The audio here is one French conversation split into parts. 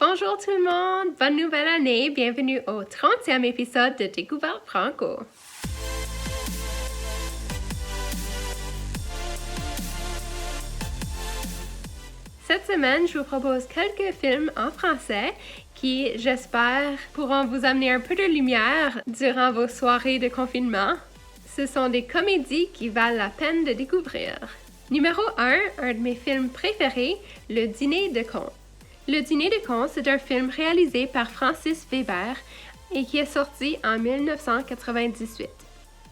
Bonjour tout le monde, bonne nouvelle année, bienvenue au 30e épisode de Découverte Franco. Cette semaine, je vous propose quelques films en français qui, j'espère, pourront vous amener un peu de lumière durant vos soirées de confinement. Ce sont des comédies qui valent la peine de découvrir. Numéro 1, un de mes films préférés, Le Dîner de cons. Le Dîner de cons, c'est un film réalisé par Francis Weber et qui est sorti en 1998.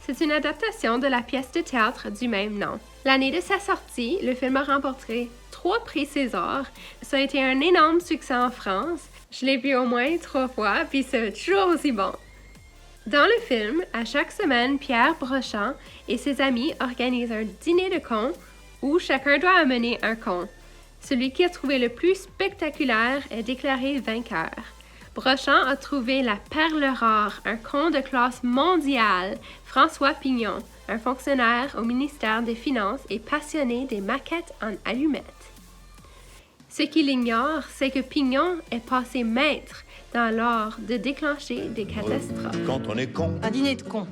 C'est une adaptation de la pièce de théâtre du même nom. L'année de sa sortie, le film a remporté 3 prix César. Ça a été un énorme succès en France. Je l'ai vu au moins 3 fois, puis c'est toujours aussi bon. Dans le film, à chaque semaine, Pierre Brochand et ses amis organisent un dîner de cons où chacun doit amener un con. Celui qui a trouvé le plus spectaculaire est déclaré vainqueur. Brochand a trouvé la perle rare, un con de classe mondiale, François Pignon, un fonctionnaire au ministère des Finances et passionné des maquettes en allumettes. Ce qu'il ignore, c'est que Pignon est passé maître dans l'art de déclencher des catastrophes. Quand on est con. Un dîner de cons.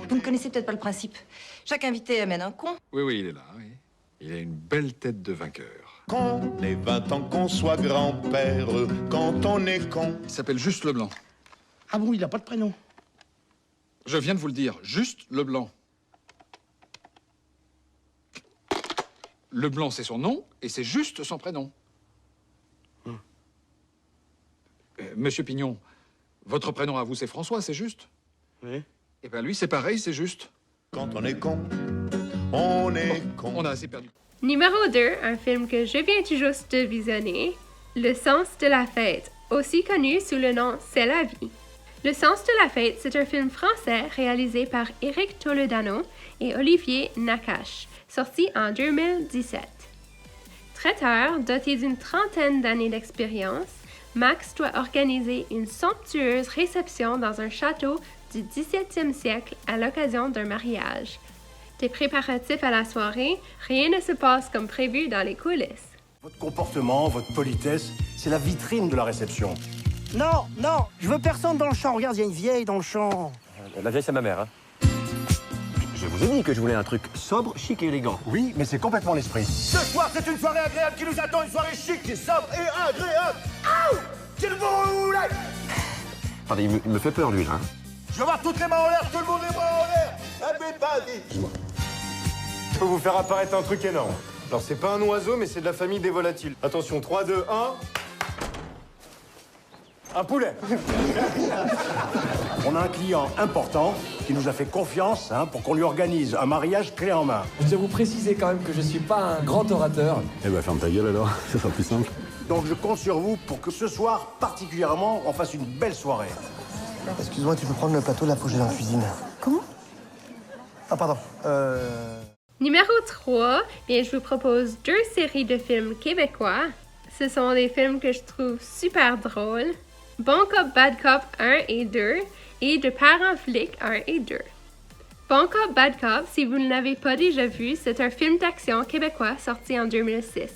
Vous ne connaissez peut-être pas le principe. Chaque invité amène un con. Oui, il est là, oui. Il a une belle tête de vainqueur. Qu'on ait 20 ans, qu'on soit grand-père, quand on est con. Il s'appelle Juste Leblanc. Ah bon, il n'a pas de prénom? Je viens de vous le dire, Juste Leblanc. Leblanc, c'est son nom, et c'est Juste son prénom. Monsieur Pignon, votre prénom à vous, c'est François, c'est juste? Oui. Eh bien, lui, c'est pareil, c'est juste. Quand on est con, on est con. On a assez perdu. Numéro 2, un film que je viens tout juste de visionner, Le sens de la fête, aussi connu sous le nom C'est la vie. Le sens de la fête, c'est un film français réalisé par Éric Toledano et Olivier Nakache, sorti en 2017. Traiteur, doté d'une trentaine d'années d'expérience, Max doit organiser une somptueuse réception dans un château du 17e siècle à l'occasion d'un mariage. Des préparatifs à la soirée, rien ne se passe comme prévu dans les coulisses. Votre comportement, votre politesse, c'est la vitrine de la réception. Non, je veux personne dans le champ. Regarde, il y a une vieille dans le champ. La vieille, c'est ma mère, hein. Je vous ai dit que je voulais un truc sobre, chic et élégant. Oui, mais c'est complètement l'esprit. Ce soir, c'est une soirée agréable qui nous attend, une soirée chic, sobre et agréable. Aouh! S'il vous plaît! Attendez, il me fait peur, lui, là. Hein. Je veux voir toutes les mains en l'air, tout le monde les mains en l'air. Everybody! Je peux vous faire apparaître un truc énorme. Alors, c'est pas un oiseau, mais c'est de la famille des volatiles. Attention, 3, 2, 1... Un poulet. On a un client important qui nous a fait confiance pour qu'on lui organise un mariage clé en main. Je dois vous préciser quand même que je suis pas un grand orateur. Eh ben, ferme ta gueule, alors. Ça sera plus simple. Donc, je compte sur vous pour que ce soir, particulièrement, on fasse une belle soirée. Excuse-moi, tu peux prendre le plateau, là, faut que j'aille dans la cuisine. Comment? Ah, pardon. Numéro 3, je vous propose 2 séries de films québécois. Ce sont des films que je trouve super drôles. Bon Cop, Bad Cop 1 et 2 et De Parents flics 1 et 2. Bon Cop, Bad Cop, si vous ne l'avez pas déjà vu, c'est un film d'action québécois sorti en 2006.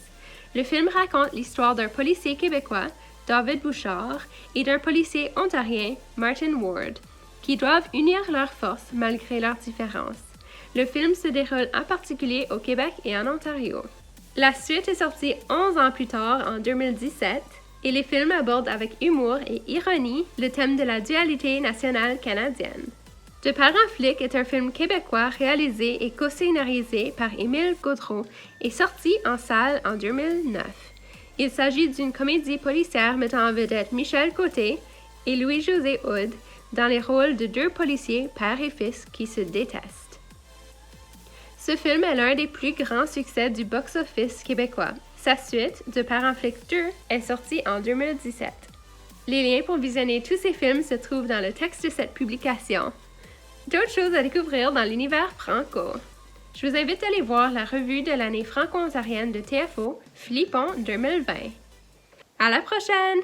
Le film raconte l'histoire d'un policier québécois, David Bouchard, et d'un policier ontarien, Martin Ward, qui doivent unir leurs forces malgré leurs différences. Le film se déroule en particulier au Québec et en Ontario. La suite est sortie 11 ans plus tard, en 2017, et les films abordent avec humour et ironie le thème de la dualité nationale canadienne. De Parents flics est un film québécois réalisé et co-scénarisé par Émile Gaudreault et sorti en salle en 2009. Il s'agit d'une comédie policière mettant en vedette Michel Côté et Louis-José Hood dans les rôles de 2 policiers, père et fils, qui se détestent. Ce film est l'un des plus grands succès du box-office québécois. Sa suite, De Parents flics 2, est sortie en 2017. Les liens pour visionner tous ces films se trouvent dans le texte de cette publication. D'autres choses à découvrir dans l'univers franco. Je vous invite à aller voir la revue de l'année franco-ontarienne de TFO, Flippon 2020. À la prochaine!